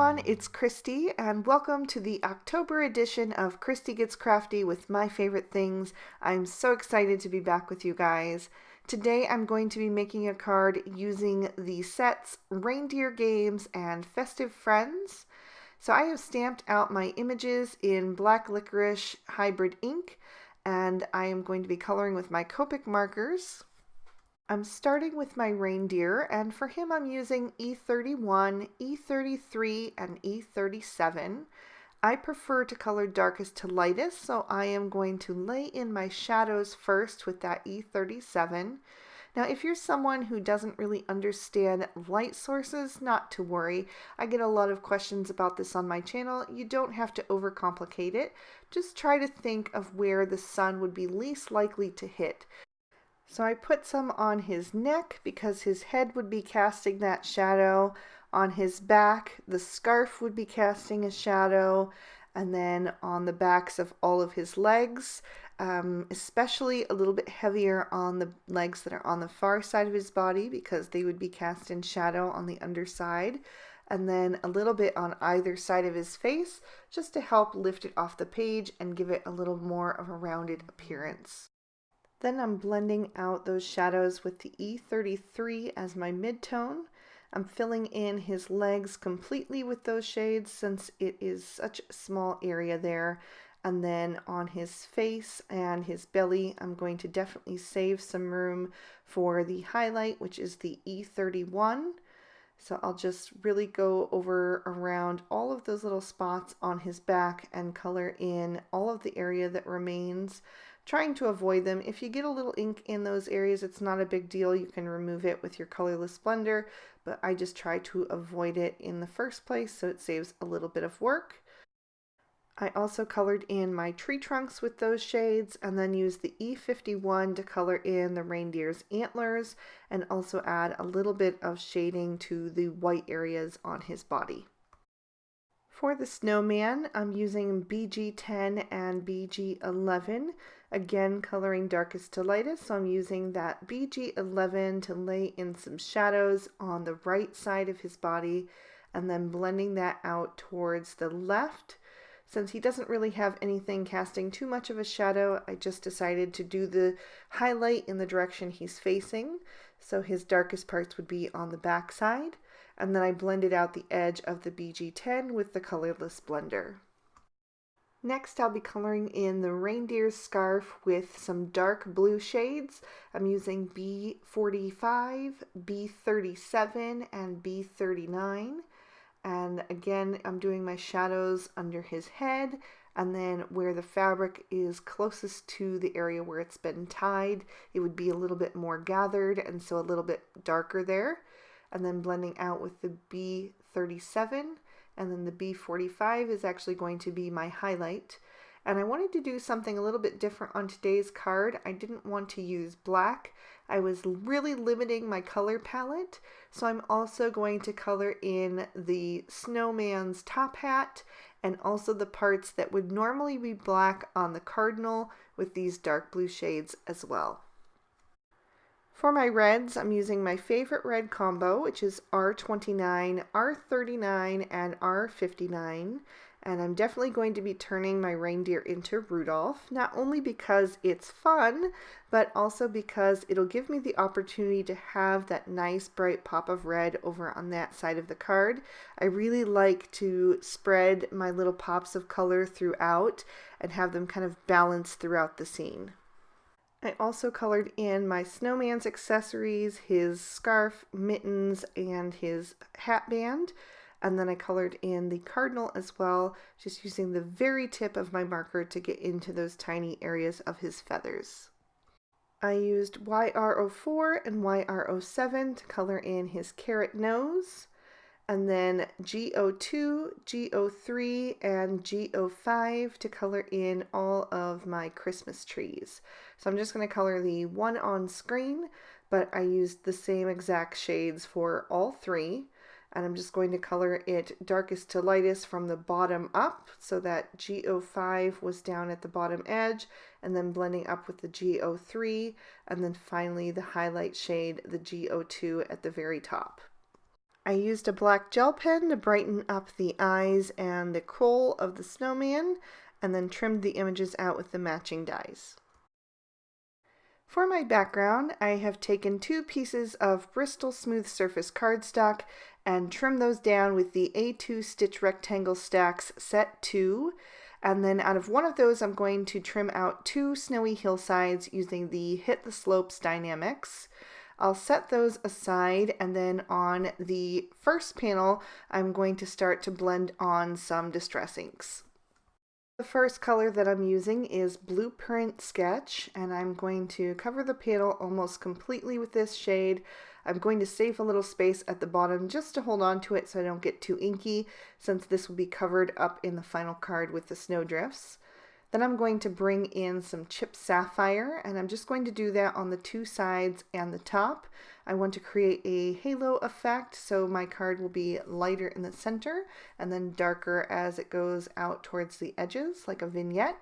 everyone, it's Christy and welcome to the October edition of Christy Gets Crafty with my favorite things. I'm so excited to be back with you guys. Today I'm going to be making a card using the sets Reindeer Games and Festive Friends. So I have stamped out my images in black licorice hybrid ink and I am going to be coloring with my Copic markers. I'm starting with my reindeer, and for him I'm using E31, E33, and E37. I prefer to color darkest to lightest, so I am going to lay in my shadows first with that E37. Now, if you're someone who doesn't really understand light sources, not to worry. I get a lot of questions about this on my channel. You don't have to overcomplicate it. Just try to think of where the sun would be least likely to hit. So I put some on his neck because his head would be casting that shadow. On his back, the scarf would be casting a shadow. And then on the backs of all of his legs, especially a little bit heavier on the legs that are on the far side of his body because they would be cast in shadow on the underside. And then a little bit on either side of his face just to help lift it off the page and give it a little more of a rounded appearance. Then I'm blending out those shadows with the E33 as my midtone. I'm filling in his legs completely with those shades since it is such a small area there. And then on his face and his belly, I'm going to definitely save some room for the highlight, which is the E31. So I'll just really go over around all of those little spots on his back and color in all of the area that remains, trying to avoid them. If you get a little ink in those areas, it's not a big deal. You can remove it with your colorless blender, but I just try to avoid it in the first place so it saves a little bit of work. I also colored in my tree trunks with those shades and then used the E51 to color in the reindeer's antlers and also add a little bit of shading to the white areas on his body. For the snowman, I'm using BG10 and BG11, again coloring darkest to lightest, so I'm using that BG11 to lay in some shadows on the right side of his body and then blending that out towards the left. Since he doesn't really have anything casting too much of a shadow, I just decided to do the highlight in the direction he's facing, so his darkest parts would be on the back side. And then I blended out the edge of the BG10 with the colorless blender. Next, I'll be coloring in the reindeer's scarf with some dark blue shades. I'm using B45, B37, and B39. And again, I'm doing my shadows under his head, and then where the fabric is closest to the area where it's been tied, it would be a little bit more gathered, and so a little bit darker there. And then blending out with the B37, and then the B45 is actually going to be my highlight. And I wanted to do something a little bit different on today's card. I didn't want to use black. I was really limiting my color palette, so I'm also going to color in the snowman's top hat and also the parts that would normally be black on the cardinal with these dark blue shades as well. For my reds, I'm using my favorite red combo, which is R29, R39, and R59. And I'm definitely going to be turning my reindeer into Rudolph, not only because it's fun, but also because it'll give me the opportunity to have that nice bright pop of red over on that side of the card. I really like to spread my little pops of color throughout and have them kind of balanced throughout the scene. I also colored in my snowman's accessories, his scarf, mittens, and his hat band. And then I colored in the cardinal as well, just using the very tip of my marker to get into those tiny areas of his feathers. I used YR04 and YR07 to color in his carrot nose, and then G02, G03, and G05 to color in all of my Christmas trees. So I'm just going to color the one on screen, but I used the same exact shades for all three. And I'm just going to color it darkest to lightest from the bottom up, so that G05 was down at the bottom edge, and then blending up with the G03, and then finally the highlight shade, the G02, at the very top. I used a black gel pen to brighten up the eyes and the kohl of the snowman, and then trimmed the images out with the matching dies. For my background, I have taken 2 pieces of Bristol Smooth Surface cardstock and trimmed those down with the A2 Stitch Rectangle STAX Set 2. And then out of one of those, I'm going to trim out 2 snowy hillsides using the Hit the Slopes Die-namics. I'll set those aside, and then on the first panel, I'm going to start to blend on some distress inks. The first color that I'm using is Blueprint Sketch, and I'm going to cover the panel almost completely with this shade. I'm going to save a little space at the bottom just to hold on to it so I don't get too inky, since this will be covered up in the final card with the snowdrifts. Then I'm going to bring in some Chipped Sapphire, and I'm just going to do that on the 2 sides and the top. I want to create a halo effect, so my card will be lighter in the center and then darker as it goes out towards the edges, like a vignette.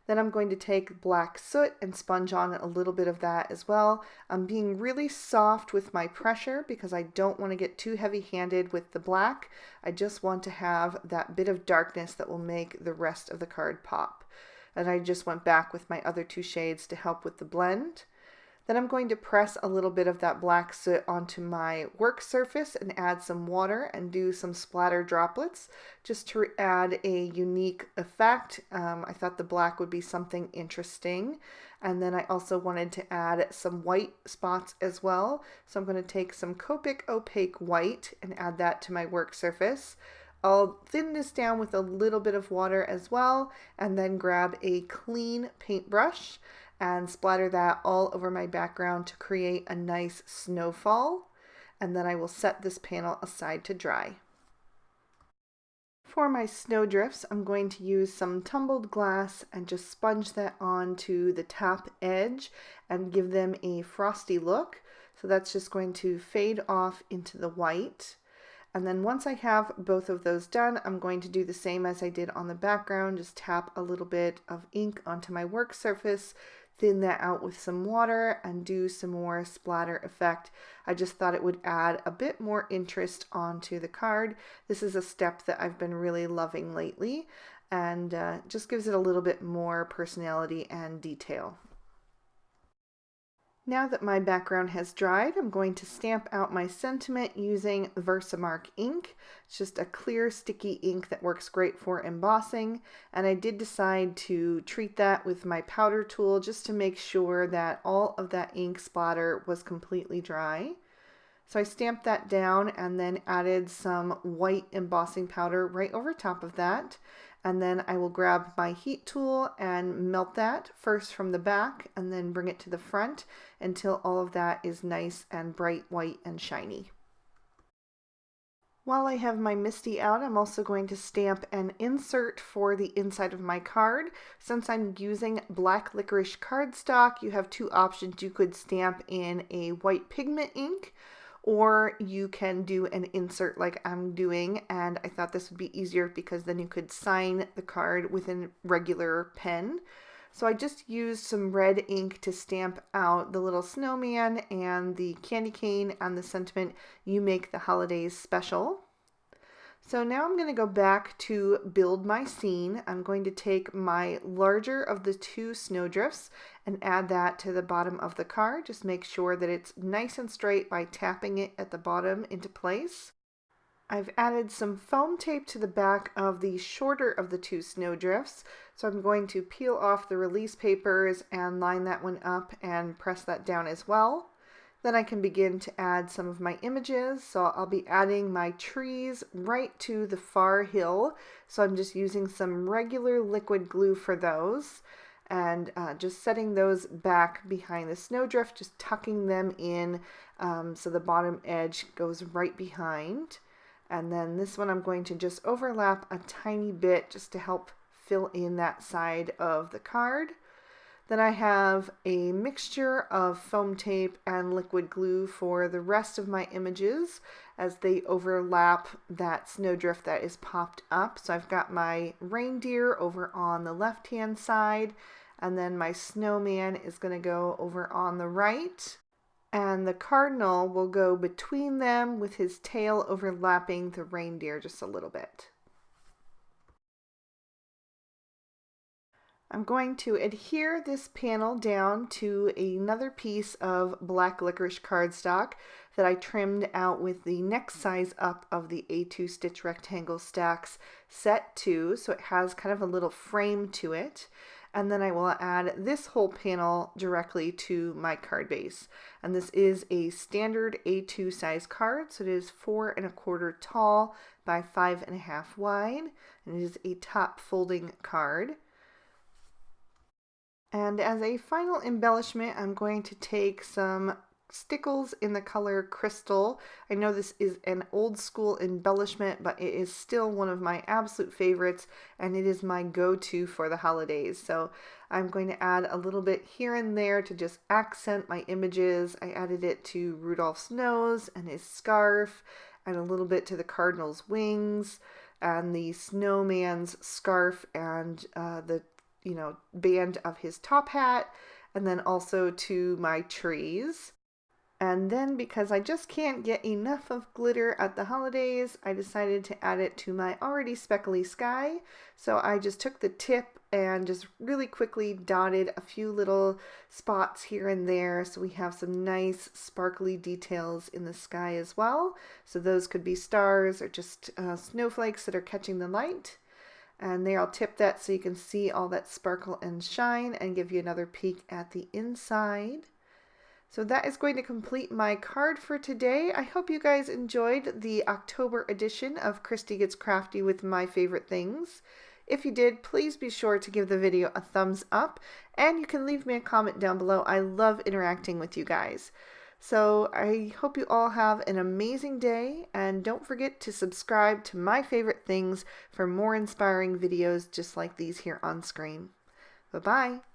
Then I'm going to take black soot and sponge on a little bit of that as well. I'm being really soft with my pressure because I don't want to get too heavy-handed with the black. I just want to have that bit of darkness that will make the rest of the card pop. And I just went back with my other 2 shades to help with the blend. Then I'm going to press a little bit of that black soot onto my work surface and add some water and do some splatter droplets just to add a unique effect. I thought the black would be something interesting. And then I also wanted to add some white spots as well. So I'm going to take some Copic opaque white and add that to my work surface. I'll thin this down with a little bit of water as well, and then grab a clean paintbrush and splatter that all over my background to create a nice snowfall. And then I will set this panel aside to dry. For my snowdrifts, I'm going to use some tumbled glass and just sponge that onto the top edge and give them a frosty look. So that's just going to fade off into the white. And then once I have both of those done, I'm going to do the same as I did on the background, just tap a little bit of ink onto my work surface, thin that out with some water, and do some more splatter effect. I just thought it would add a bit more interest onto the card. This is a step that I've been really loving lately, and just gives it a little bit more personality and detail. Now that my background has dried, I'm going to stamp out my sentiment using Versamark ink. It's just a clear, sticky ink that works great for embossing, and I did decide to treat that with my powder tool just to make sure that all of that ink splatter was completely dry. So I stamped that down and then added some white embossing powder right over top of that. And then I will grab my heat tool and melt that first from the back and then bring it to the front until all of that is nice and bright white and shiny. While I have my MISTI out, I'm also going to stamp an insert for the inside of my card. Since I'm using black licorice cardstock, you have 2 options. You could stamp in a white pigment ink, or you can do an insert like I'm doing, and I thought this would be easier because then you could sign the card with a regular pen. So I just used some red ink to stamp out the little snowman and the candy cane and the sentiment, "You make the holidays special." So now I'm going to go back to build my scene. I'm going to take my larger of the 2 snowdrifts and add that to the bottom of the card. Just make sure that it's nice and straight by tapping it at the bottom into place. I've added some foam tape to the back of the shorter of the 2 snowdrifts. So I'm going to peel off the release papers and line that one up and press that down as well. Then I can begin to add some of my images. So I'll be adding my trees right to the far hill. So I'm just using some regular liquid glue for those and just setting those back behind the snowdrift, just tucking them in so the bottom edge goes right behind. And then this one I'm going to just overlap a tiny bit just to help fill in that side of the card. Then I have a mixture of foam tape and liquid glue for the rest of my images as they overlap that snowdrift that is popped up. So I've got my reindeer over on the left-hand side, and then my snowman is going to go over on the right. And the cardinal will go between them with his tail overlapping the reindeer just a little bit. I'm going to adhere this panel down to another piece of black licorice cardstock that I trimmed out with the next size up of the A2 stitch rectangle STAX set 2, so it has kind of a little frame to it. And then I will add this whole panel directly to my card base. And this is a standard A2 size card, so it is 4 1/4 tall by 5 1/2 wide, and it is a top folding card. And as a final embellishment, I'm going to take some stickles in the color Crystal. I know this is an old school embellishment, but it is still one of my absolute favorites, and it is my go-to for the holidays. So I'm going to add a little bit here and there to just accent my images. I added it to Rudolph's nose and his scarf, and a little bit to the cardinal's wings, and the snowman's scarf, and the band of his top hat, and then also to my trees. And then, because I just can't get enough of glitter at the holidays, I decided to add it to my already speckly sky. So I just took the tip and just really quickly dotted a few little spots here and there, so we have some nice sparkly details in the sky as well. So those could be stars or just snowflakes that are catching the light. And there, I'll tip that so you can see all that sparkle and shine and give you another peek at the inside. So that is going to complete my card for today. I hope you guys enjoyed the October edition of Christy Gets Crafty with my favorite things. If you did, please be sure to give the video a thumbs up, and you can leave me a comment down below. I love interacting with you guys. So I hope you all have an amazing day, and don't forget to subscribe to my favorite things for more inspiring videos just like these here on screen. Bye-bye.